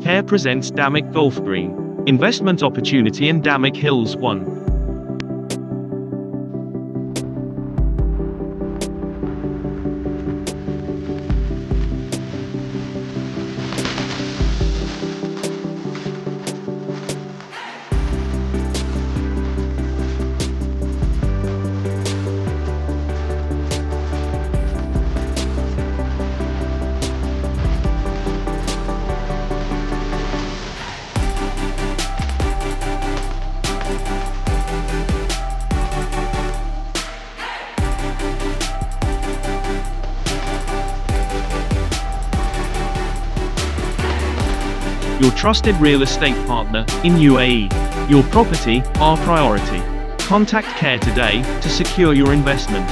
KARE presents 𝐿𝐴𝐞𝐞 Golf Green. Investment opportunity in 𝐿𝐴𝐞𝐞 Hills 1. Your trusted real estate partner in UAE. Your property, our priority. Contact KARE today to secure your investment.